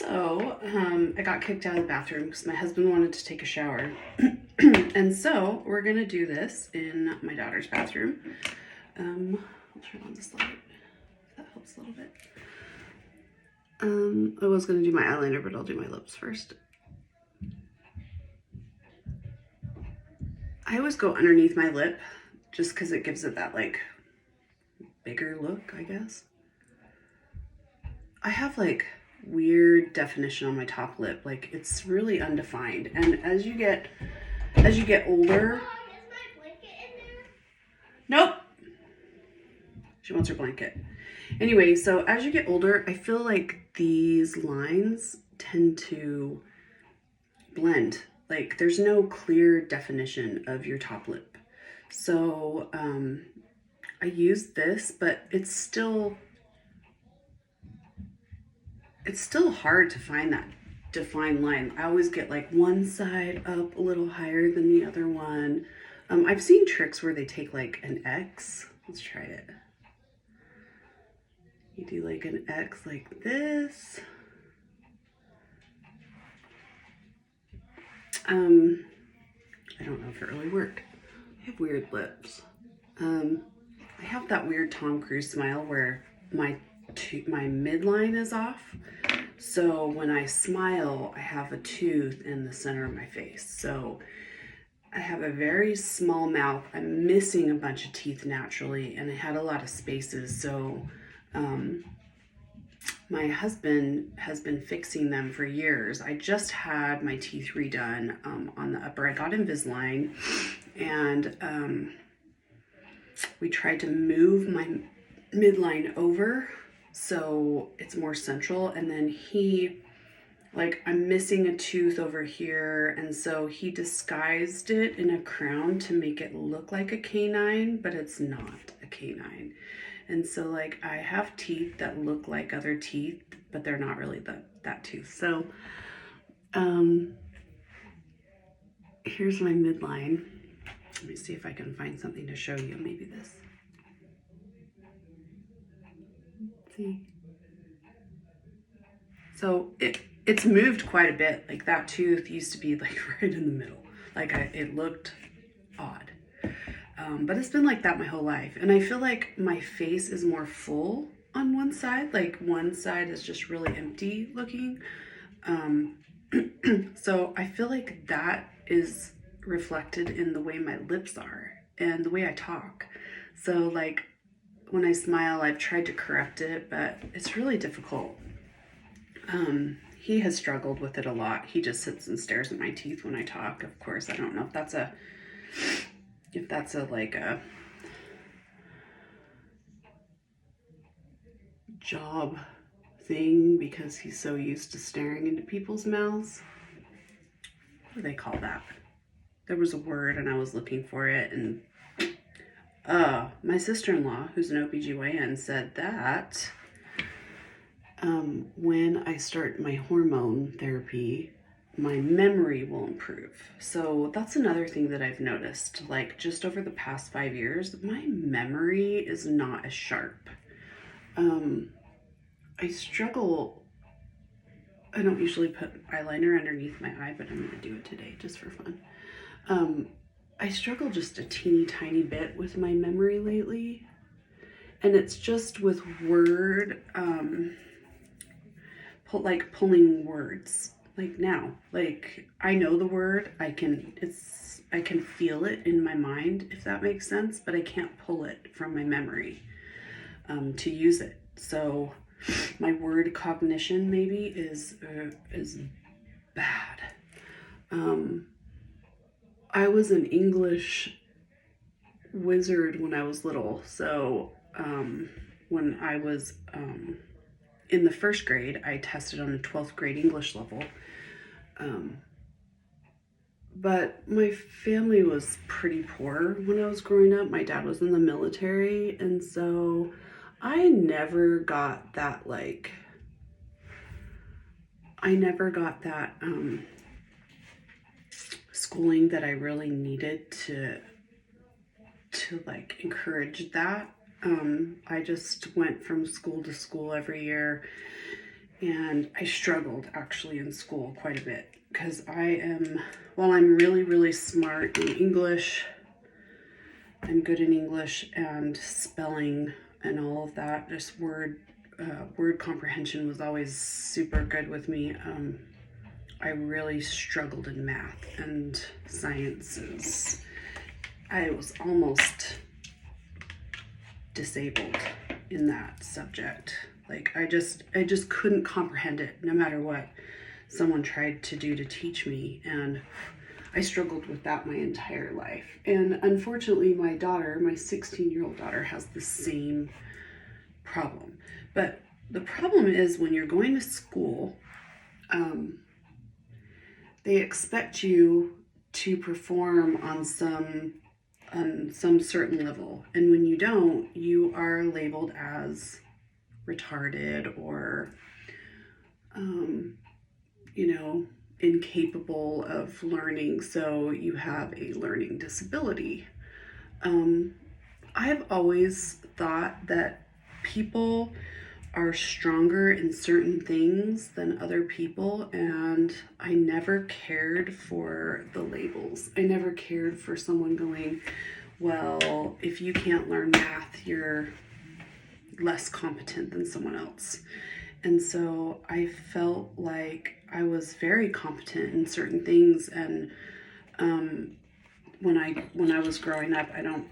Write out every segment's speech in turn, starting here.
I got kicked out of the bathroom because my husband wanted to take a shower. And so we're going to do this in my daughter's bathroom. I'll turn on this light. That helps a little bit. I was going to do my eyeliner, but I'll do my lips first. I always go underneath my lip just because it gives it that like bigger look, I guess. I have like weird definition on my top lip. Like it's really undefined. And as you get older. Nope. She wants her blanket. Anyway, so as you get older, I feel like these lines tend to blend. Like there's no clear definition of your top lip. So I use this, but it's still hard to find that defined line. I always get like one side up a little higher than the other one. I've seen tricks where they take like an X. Let's try it. You do like an X like this. I don't know if it really worked. I have weird lips. I have that weird Tom Cruise smile where my midline is off. So when I smile, I have a tooth in the center of my face. So I have a very small mouth. I'm missing a bunch of teeth naturally, and I had a lot of spaces. So my husband has been fixing them for years. I just had my teeth redone on the upper. I got Invisalign, and we tried to move my midline over so it's more central, and then I'm missing a tooth over here, and so he disguised it in a crown to make it look like a canine, but it's not a canine. And so like I have teeth that look like other teeth, but they're not really that tooth. So here's my midline. Let me see if I can find something to show you. Maybe this. See? So it's moved quite a bit. Like that tooth used to be like right in the middle. It looked odd. But it's been like that my whole life. And I feel like my face is more full on one side. Like one side is just really empty looking. So I feel like that is reflected in the way my lips are and the way I talk. So like when I smile, I've tried to correct it, but it's really difficult. He has struggled with it a lot. He just sits and stares at my teeth when I talk. Of course, I don't know if that's a job thing because he's so used to staring into people's mouths. What do they call that? There was a word and I was looking for it, and my sister-in-law, who's an OBGYN, said that when I start my hormone therapy, my memory will improve. So that's another thing that I've noticed. Like just over the past 5 years, my memory is not as sharp. I struggle. I don't usually put eyeliner underneath my eye, but I'm going to do it today just for fun. I struggle just a teeny tiny bit with my memory lately. And it's just with word, pulling words. Like now, like I know the word, I can feel it in my mind, if that makes sense, but I can't pull it from my memory to use it. So my word cognition maybe is bad. I was an English wizard when I was little. So when I was in the first grade, I tested on a 12th grade English level. But my family was pretty poor when I was growing up. My dad was in the military, and so I never got that schooling that I really needed to like encourage that. I just went from school to school every year, And I struggled actually in school quite a bit because while I'm really, really smart in English, I'm good in English and spelling and all of that, just word comprehension was always super good with me. I really struggled in math and sciences. I was almost disabled in that subject. Like I just couldn't comprehend it no matter what someone tried to do to teach me, and I struggled with that my entire life. And unfortunately my 16-year-old daughter has the same problem. But the problem is when you're going to school, they expect you to perform on some certain level, and when you don't, you are labeled as retarded or incapable of learning, so you have a learning disability. I've always thought that people are stronger in certain things than other people, and I never cared for the labels. I never cared for someone going, well, if you can't learn math, you're less competent than someone else. And so I felt like I was very competent in certain things, and when I was growing up, I don't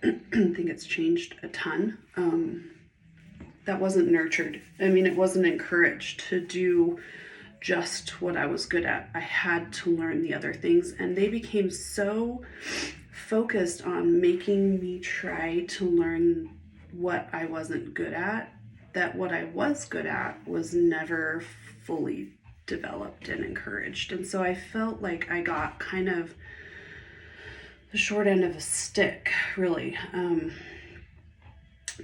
think it's changed a ton. That wasn't nurtured. I mean, it wasn't encouraged to do just what I was good at. I had to learn the other things, and they became so focused on making me try to learn what I wasn't good at, that what I was good at was never fully developed and encouraged. And so I felt like I got kind of the short end of a stick, really.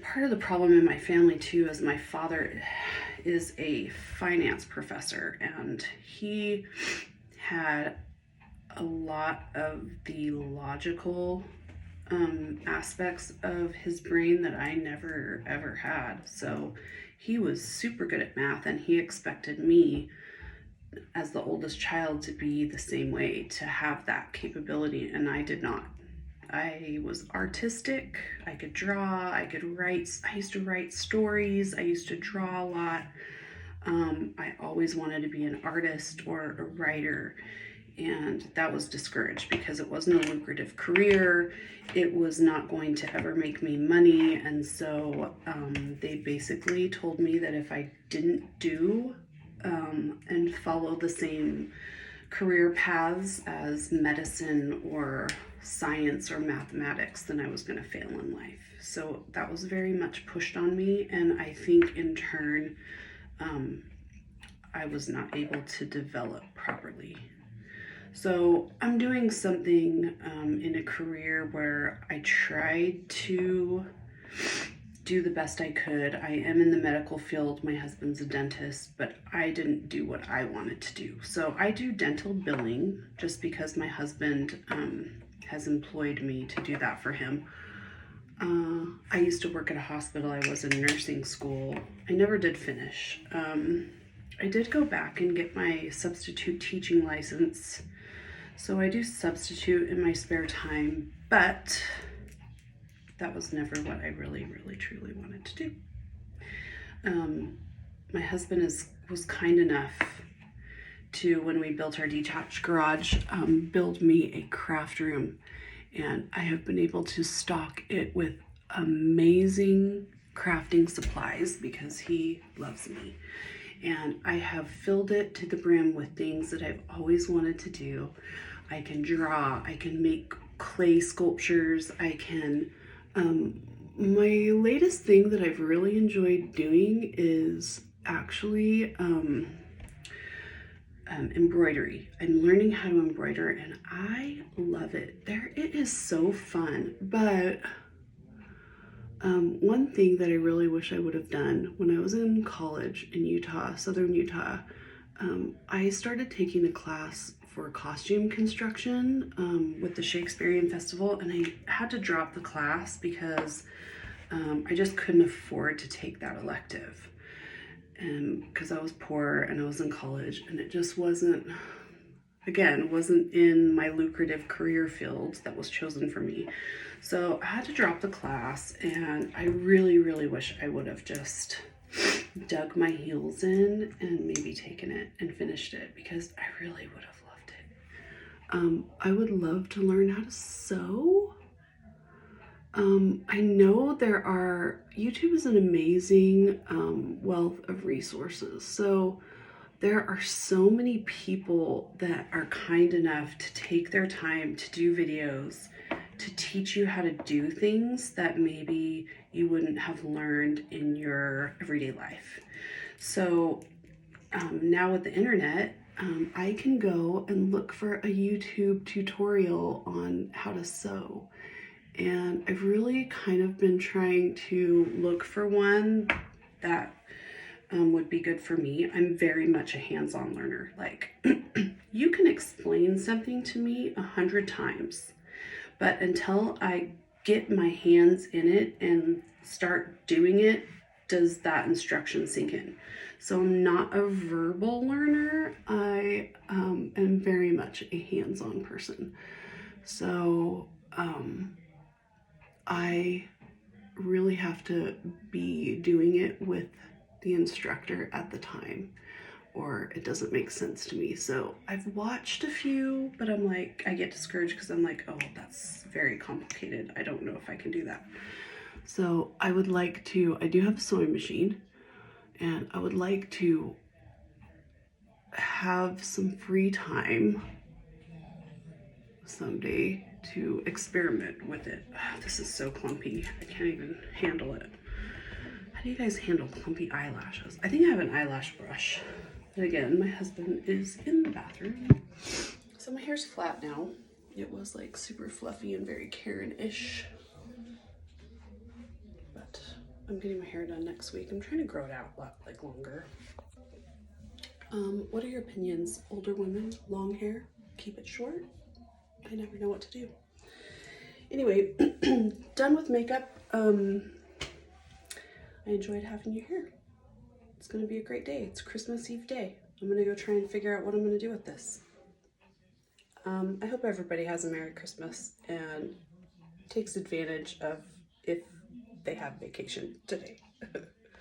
Part of the problem in my family too is my father is a finance professor, and he had a lot of the logical aspects of his brain that I never ever had. So he was super good at math, and he expected me as the oldest child to be the same way, to have that capability, and I did not. I was artistic, I could draw, I could write, I used to write stories, I used to draw a lot. I always wanted to be an artist or a writer, and that was discouraged because it wasn't a lucrative career. It was not going to ever make me money, and so they basically told me that if I didn't do and follow the same career paths as medicine or science or mathematics, then I was going to fail in life. So that was very much pushed on me, and I think in turn I was not able to develop properly. So I'm doing something in a career where I tried to do the best I could. I am in the medical field. My husband's a dentist, but I didn't do what I wanted to do. So I do dental billing just because my husband has employed me to do that for him. I used to work at a hospital. I was in nursing school. I never did finish. I did go back and get my substitute teaching license. So I do substitute in my spare time, but that was never what I really, really, truly wanted to do. My husband was kind enough to, when we built our detached garage, build me a craft room. And I have been able to stock it with amazing crafting supplies because he loves me. And I have filled it to the brim with things that I've always wanted to do. I can draw, I can make clay sculptures, I can... my latest thing that I've really enjoyed doing is actually embroidery. I'm learning how to embroider, and I love it. It is so fun. But one thing that I really wish I would have done when I was in college in Utah, southern Utah, I started taking a class for costume construction with the Shakespearean Festival, and I had to drop the class because I just couldn't afford to take that elective. and because I was poor and I was in college, and it just wasn't, again, wasn't in my lucrative career field that was chosen for me. So I had to drop the class, and I really, really wish I would have just dug my heels in and maybe taken it and finished it, because I really would have loved it. I would love to learn how to sew. I know YouTube is an amazing wealth of resources. So there are so many people that are kind enough to take their time to do videos to teach you how to do things that maybe you wouldn't have learned in your everyday life. So now with the internet, I can go and look for a YouTube tutorial on how to sew. And I've really kind of been trying to look for one that would be good for me. I'm very much a hands-on learner. Like, you can explain something to me 100 times, but until I get my hands in it and start doing it, does that instruction sink in? So I'm not a verbal learner. I am very much a hands-on person. So I really have to be doing it with the instructor at the time, or it doesn't make sense to me. So I've watched a few, but I'm like, I get discouraged because I'm like, oh, that's very complicated. I don't know if I can do that. So I would like to, I do have a sewing machine, and I would like to have some free time someday to experiment with it. This is so clumpy. I can't even handle it. How do you guys handle clumpy eyelashes? I think I have an eyelash brush. But again, my husband is in the bathroom. So my hair's flat now. It was like super fluffy and very Karen-ish. But I'm getting my hair done next week. I'm trying to grow it out like longer. What are your opinions? Older women, long hair, keep it short? I never know what to do. Anyway, done with makeup. I enjoyed having you here. It's gonna be a great day. It's Christmas Eve day. I'm gonna go try and figure out what I'm gonna do with this. I hope everybody has a Merry Christmas and takes advantage of if they have vacation today.